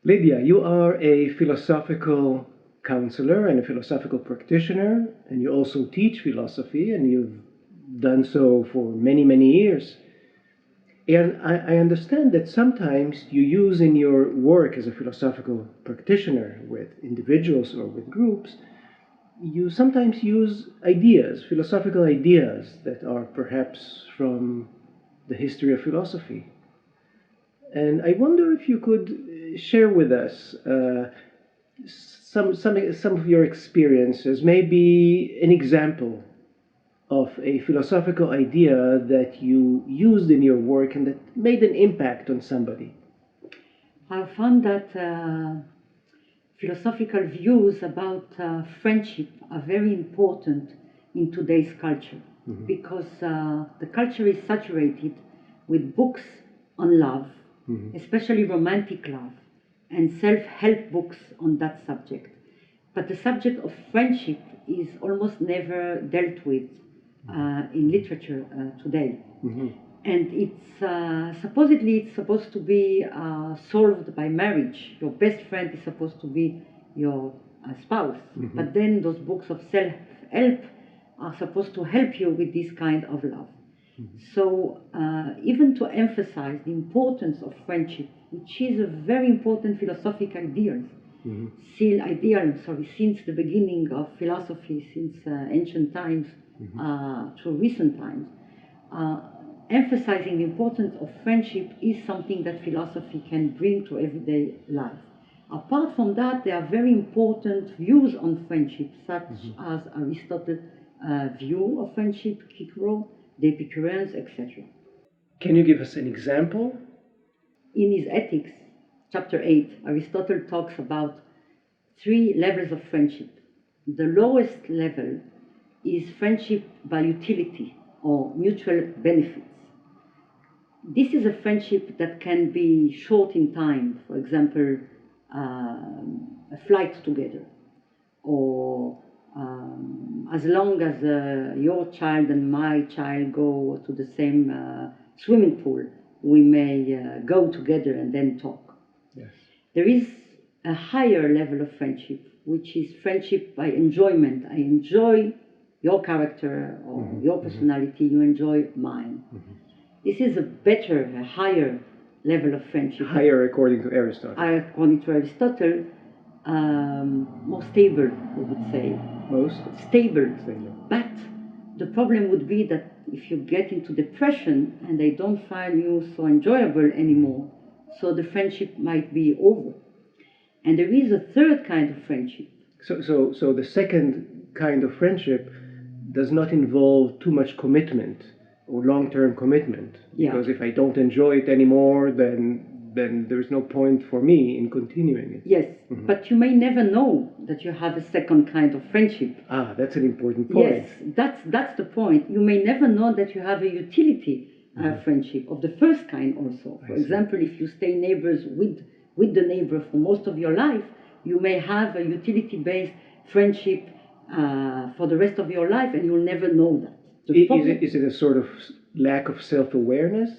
Lydia, you are a philosophical counselor and a philosophical practitioner, and you also teach philosophy, and you've done so for many, many years. And I understand that sometimes you use in your work as a philosophical practitioner with individuals or with groups, you sometimes use ideas, philosophical ideas that are perhaps from the history of philosophy. And I wonder if you could share with us some of your experiences, maybe an example of a philosophical idea that you used in your work and that made an impact on somebody. I found that philosophical views about friendship are very important in today's culture, because the culture is saturated with books on love, especially romantic love, and self-help books on that subject. But the subject of friendship is almost never dealt with in literature today. And it's supposedly it's supposed to be solved by marriage. Your best friend is supposed to be your spouse. But then those books of self-help are supposed to help you with this kind of love. So even to emphasize the importance of friendship, which is a very important philosophical idea, since the beginning of philosophy, since ancient times to recent times, emphasizing the importance of friendship is something that philosophy can bring to everyday life. Apart from that, there are very important views on friendship, such as Aristotle's view of friendship, Cicero, the Epicureans, etc. Can you give us an example? In his Ethics, chapter 8, Aristotle talks about 3 levels of friendship. The lowest level is friendship by utility or mutual benefits. This is a friendship that can be short in time, for example, a flight together, or as long as your child and my child go to the same swimming pool, we may go together and then talk. Yes. There is a higher level of friendship, which is friendship by enjoyment. I enjoy your character or your personality, you enjoy mine. This is a better, a higher level of friendship. Higher according to Aristotle. According to Aristotle, more stable, we would say. Most? Stable. But the problem would be that if you get into depression and they don't find you so enjoyable anymore, so the friendship might be over. And there is a third kind of friendship. So the second kind of friendship does not involve too much commitment or long-term commitment. Because if I don't enjoy it anymore, then there's no point for me in continuing it. Yes, but you may never know that you have a second kind of friendship. Ah, that's an important point. Yes, that's the point. You may never know that you have a utility friendship of the first kind also. For example, if you stay neighbors with the neighbor for most of your life, you may have a utility-based friendship for the rest of your life, and you'll never know that. Is it a sort of lack of self-awareness?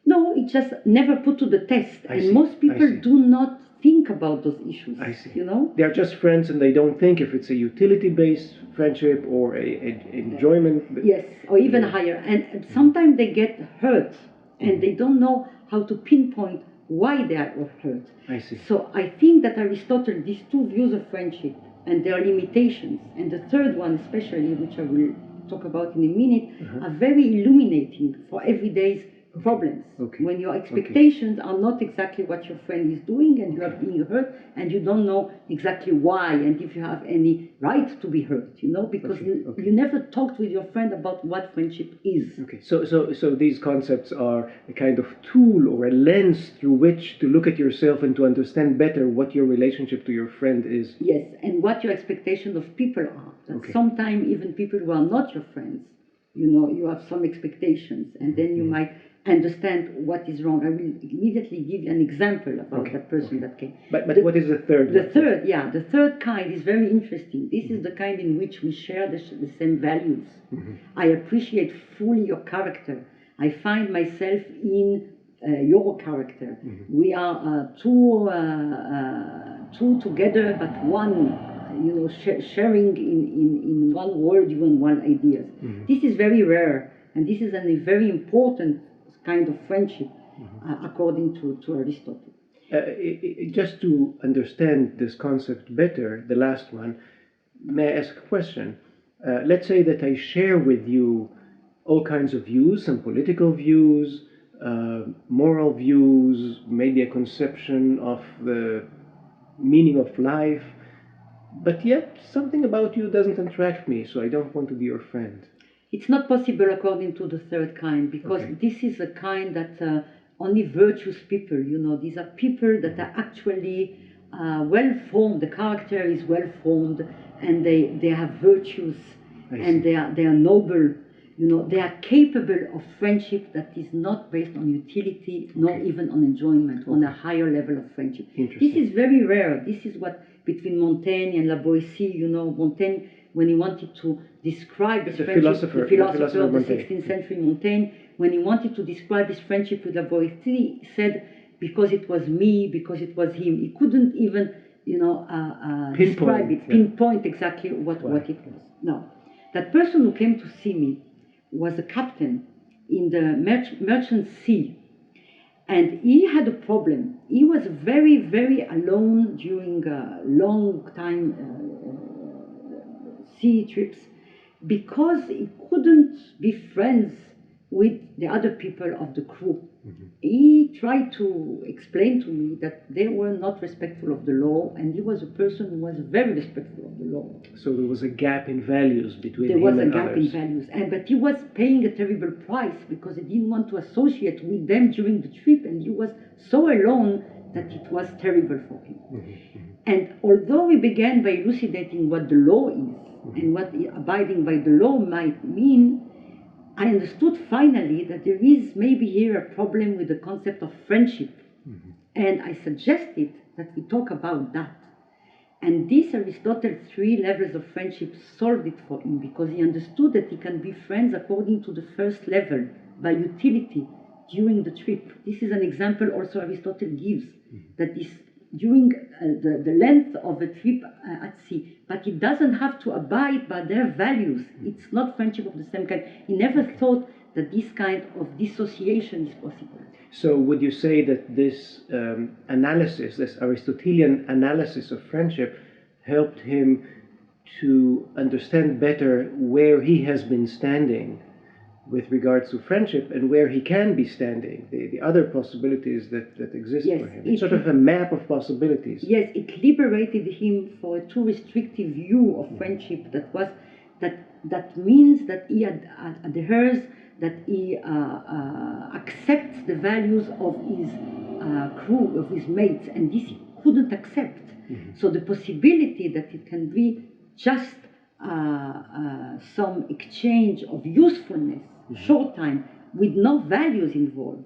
No, it's just never put to the test. Most people do not think about those issues. I see. You know? They're just friends and they don't think if it's a utility-based friendship or a enjoyment. Yes, or even higher. And sometimes they get hurt and they don't know how to pinpoint why they are hurt. I see. So I think that Aristotle, these 2 views of friendship and their limitations, and the third one especially, which I will talk about in a minute, are very illuminating for everyday's problems. When your expectations are not exactly what your friend is doing and you are being hurt and you don't know exactly why and if you have any right to be hurt, you know, because you never talked with your friend about what friendship is. So these concepts are a kind of tool or a lens through which to look at yourself and to understand better what your relationship to your friend is. Yes, and what your expectations of people are. Sometimes even people who are not your friends, you know, you have some expectations and then you might understand what is wrong. I will immediately give you an example about that person that came. But what is the third? The third kind is very interesting. This is the kind in which we share the same values. I appreciate fully your character. I find myself in your character. We are two together, but one, sharing in one world, even one ideas. This is very rare, and this is a very important kind of friendship, according to Aristotle. Just to understand this concept better, the last one, may I ask a question? Let's say that I share with you all kinds of views, some political views, moral views, maybe a conception of the meaning of life, but yet something about you doesn't attract me, so I don't want to be your friend. It's not possible according to the third kind, because this is a kind that only virtuous people, these are people that are actually well formed, the character is well formed, and they have virtues, and they are noble, they are capable of friendship that is not based on utility, nor even on enjoyment, on a higher level of friendship. This is very rare. This is what between Montaigne and La Boétie, Montaigne, when he wanted to describe his friendship, the philosopher of the 16th century, Montaigne, when he wanted to describe his friendship with La Boétie, he said, because it was me, because it was him. He couldn't even, describe it, pinpoint exactly what it was. Now, that person who came to see me was a captain in the merchant sea, and he had a problem. He was very, very alone during long time sea trips, because he couldn't be friends with the other people of the crew. He tried to explain to me that they were not respectful of the law, and he was a person who was very respectful of the law. So there was a gap in values between him and others. There was a gap in values, but he was paying a terrible price, because he didn't want to associate with them during the trip, and he was so alone that it was terrible for him. And although we began by elucidating what the law is, and what abiding by the law might mean, I understood finally that there is maybe here a problem with the concept of friendship. And I suggested that we talk about that. And this Aristotle's 3 levels of friendship solved it for him, because he understood that he can be friends according to the first level, by utility, during the trip. This is an example also Aristotle gives, that is during the length of a trip at sea, but it doesn't have to abide by their values. It's not friendship of the same kind. He never thought that this kind of dissociation is possible. So would you say that this analysis, this Aristotelian analysis of friendship, helped him to understand better where he has been standing with regards to friendship, and where he can be standing, the other possibilities that exist for him? It's sort of a map of possibilities. Yes, it liberated him for a too restrictive view of friendship that means that he adheres, that he accepts the values of his crew, of his mates, and this he couldn't accept. So the possibility that it can be just some exchange of usefulness, short time, with no values involved,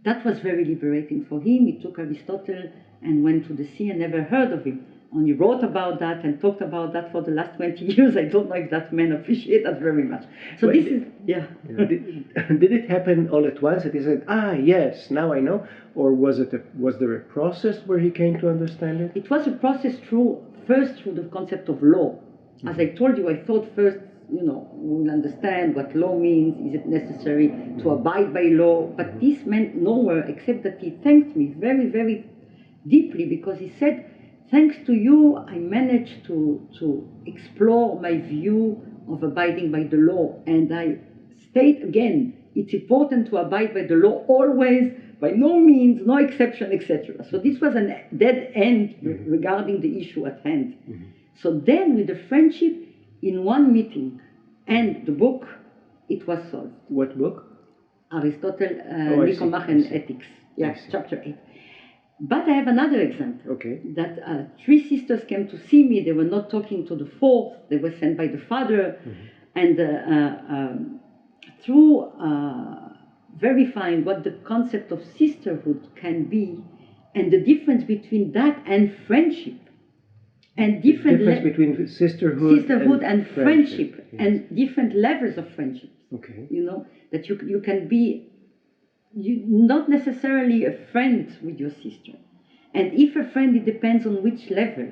that was very liberating for him. He took Aristotle and went to the sea and never heard of him. Only wrote about that and talked about that for the last 20 years. I don't know if that men appreciate that very much. So this is, Did it happen all at once that he said, yes, now I know? Or was there a process where he came to understand it? It was a process first through the concept of law. As I told you, I thought first, we will understand what law means. Is it necessary to abide by law? But this meant nowhere except that he thanked me very, very deeply, because he said, thanks to you, I managed to explore my view of abiding by the law. And I state again, it's important to abide by the law always, by no means, no exception, etc. So this was a dead end regarding the issue at hand. So then, with the friendship, in one meeting and the book, it was solved. What book? Aristotle, Nicomache and Ethics. Yes, chapter 8. But I have another example. That 3 sisters came to see me. They were not talking to the 4th. They were sent by the father. And through verifying what the concept of sisterhood can be, and the difference between that and friendship, and different difference between sisterhood and friendship, and different levels of friendship. That you can be not necessarily a friend with your sister. And if a friend, it depends on which level.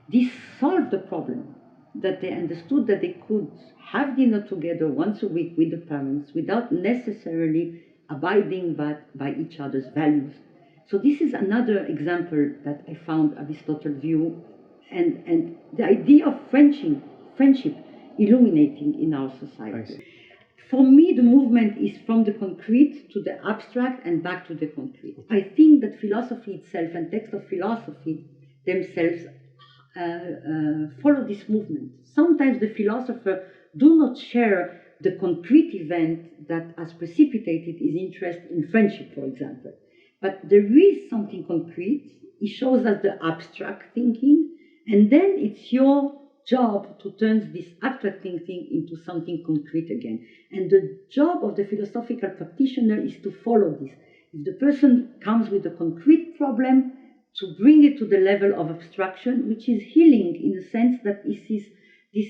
This solved the problem, that they understood that they could have dinner together once a week with the parents without necessarily abiding by each other's values. So this is another example that I found Aristotle view, and the idea of friendship illuminating in our society. For me, the movement is from the concrete to the abstract and back to the concrete. I think that philosophy itself and texts of philosophy themselves follow this movement. Sometimes the philosopher do not share the concrete event that has precipitated his interest in friendship, for example. But there is something concrete. He shows us the abstract thinking, and then it's your job to turn this abstract thinking into something concrete again. And the job of the philosophical practitioner is to follow this. If the person comes with a concrete problem, to bring it to the level of abstraction, which is healing in the sense that this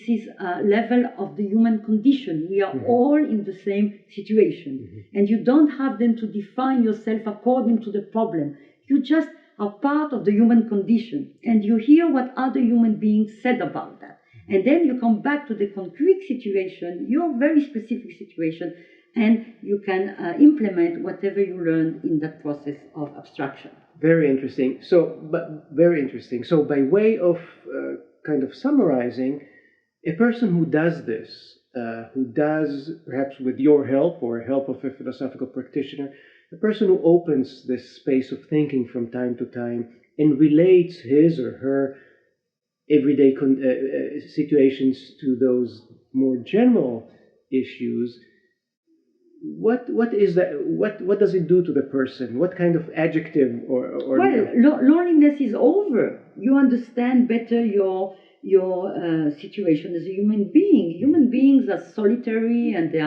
is a level of the human condition. We are all in the same situation. And you don't have then to define yourself according to the problem. You just are part of the human condition. And you hear what other human beings said about that. And then you come back to the concrete situation, your very specific situation, and you can implement whatever you learned in that process of abstraction. Very interesting. Very interesting. So by way of kind of summarizing, a person who does this, who does, perhaps with your help or help of a philosophical practitioner, a person who opens this space of thinking from time to time and relates his or her everyday situations to those more general issues, what is that? What does it do to the person? What kind of adjective or well, loneliness is over. You understand better your situation as a human being. Human beings are solitary, and they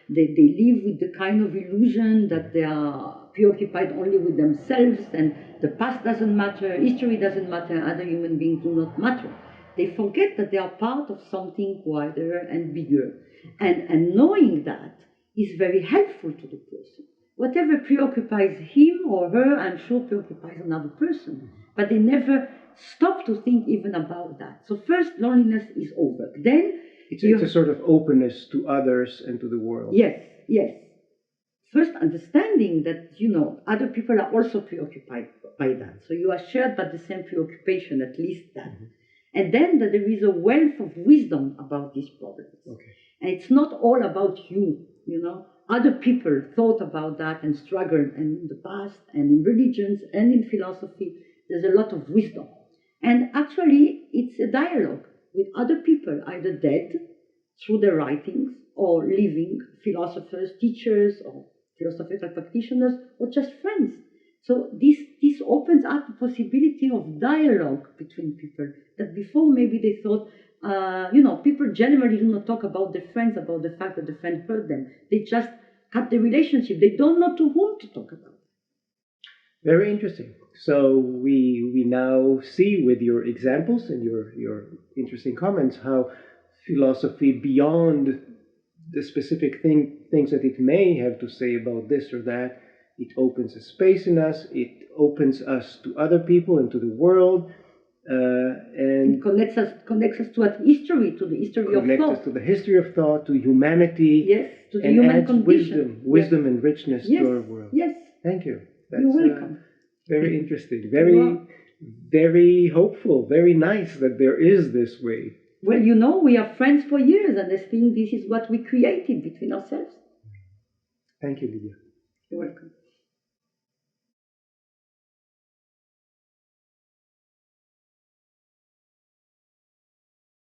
live with the kind of illusion that they are preoccupied only with themselves, and the past doesn't matter, history doesn't matter, other human beings do not matter. They forget that they are part of something wider and bigger, and knowing that is very helpful to the person. Whatever preoccupies him or her, I'm sure preoccupies another person, but they never stop to think even about that. So first, loneliness is over. Then it's a sort of openness to others and to the world. Yes. First, understanding that, other people are also preoccupied by that. So you are shared by the same preoccupation, at least that. And then that there is a wealth of wisdom about these problems. Okay. And it's not all about you, Other people thought about that and struggled, and in the past, and in religions, and in philosophy, there's a lot of wisdom. And actually, it's a dialogue with other people, either dead through their writings, or living philosophers, teachers, or philosophical practitioners, or just friends. So this opens up the possibility of dialogue between people that before maybe they thought, people generally do not talk about their friends, about the fact that the friend hurt them. They just cut the relationship. They don't know to whom to talk about. Very interesting. So we now see with your examples and your interesting comments how philosophy, beyond the specific things that it may have to say about this or that, it opens a space in us, it opens us to other people and to the world, and it connects us to a history, to the history of thought. Connects us to the history of thought, to humanity. Yes, to the and human adds condition. Wisdom and richness yes. to our world. Yes. Thank you. That's You're welcome. Very interesting. Very hopeful. Very nice that there is this way. Well, we are friends for years, and I think this is what we created between ourselves. Thank you, Lydia. You're welcome.